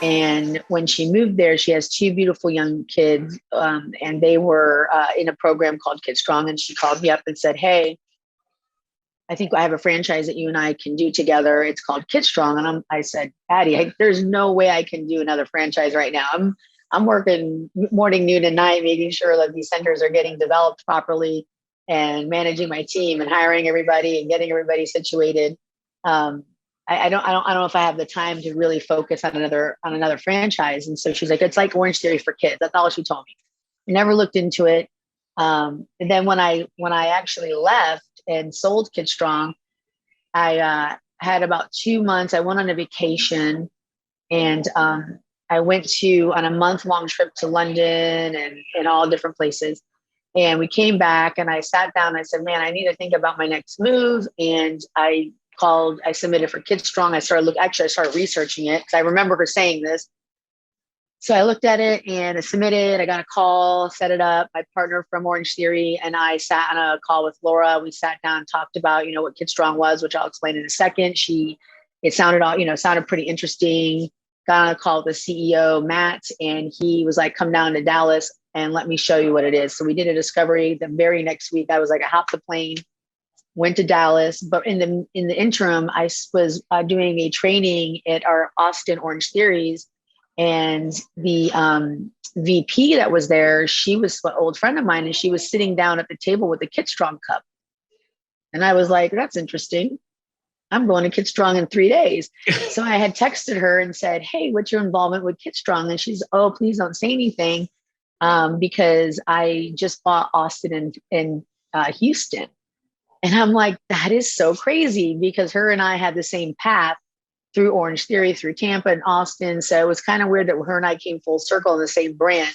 And when she moved there, she has two beautiful young kids, and they were in a program called KidStrong. And she called me up and said, "Hey, I think I have a franchise that you and I can do together. It's called KidStrong." And I said, "Patty, there's no way I can do another franchise right now. I'm working morning, noon, and night, making sure that these centers are getting developed properly, and managing my team and hiring everybody and getting everybody situated. I don't know if I have the time to really focus on another franchise." And so she's like, "It's like Orangetheory for kids." That's all she told me. I never looked into it. And then when I actually left and sold KidStrong, I had about 2 months. I went on a vacation, and I went on a month-long trip to London and all different places. And we came back, and I sat down and I said, "Man, I need to think about my next move." And I submitted for KidStrong. I started researching it because I remember her saying this. So I looked at it and I submitted. I got a call, set it up. My partner from Orangetheory and I sat on a call with Laura. We sat down, talked about, what KidStrong was, which I'll explain in a second. It sounded pretty interesting. Got on a call with the CEO, Matt, and he was like, "Come down to Dallas and let me show you what it is." So we did a discovery. The very next week, I was like, I hopped the plane, went to Dallas. But in the interim, I was doing a training at our Austin Orangetheories. And the VP that was there, she was an old friend of mine, and she was sitting down at the table with the KidStrong cup. And I was like, "That's interesting. I'm going to KidStrong in 3 days." So I had texted her and said, "Hey, what's your involvement with KidStrong?" And she's, "Oh, please don't say anything, because I just bought Austin and Houston." And I'm like, that is so crazy, because her and I had the same path through Orangetheory, through Tampa and Austin. So it was kind of weird that her and I came full circle in the same brand.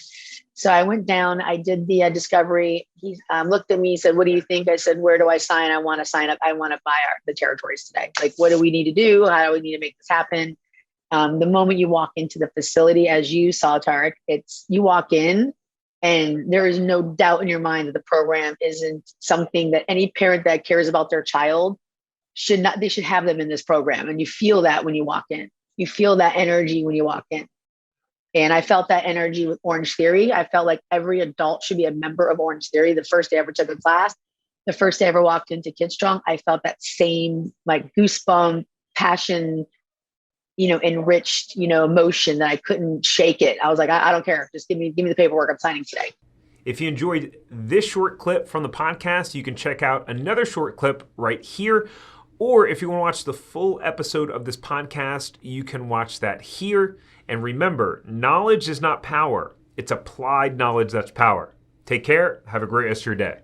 So I went down, I did the discovery. He looked at me, said, "What do you think?" I said, "Where do I sign? I want to sign up. I want to buy the territories today. Like, what do we need to do? How do we need to make this happen?" The moment you walk into the facility, as you saw, Tariq, you walk in and there is no doubt in your mind that the program isn't something that any parent that cares about their child should have them in this program. And you feel that when you walk in. You feel that energy when you walk in. And I felt that energy with Orangetheory. I felt like every adult should be a member of Orangetheory. The first day I ever took a class, the first day I ever walked into KidStrong, I felt that same like goosebump, passion, enriched, emotion that I couldn't shake it. I was like, I don't care. Just give me the paperwork. I'm signing today. If you enjoyed this short clip from the podcast, you can check out another short clip right here. Or if you want to watch the full episode of this podcast, you can watch that here. And remember, knowledge is not power. It's applied knowledge that's power. Take care. Have a great rest of your day.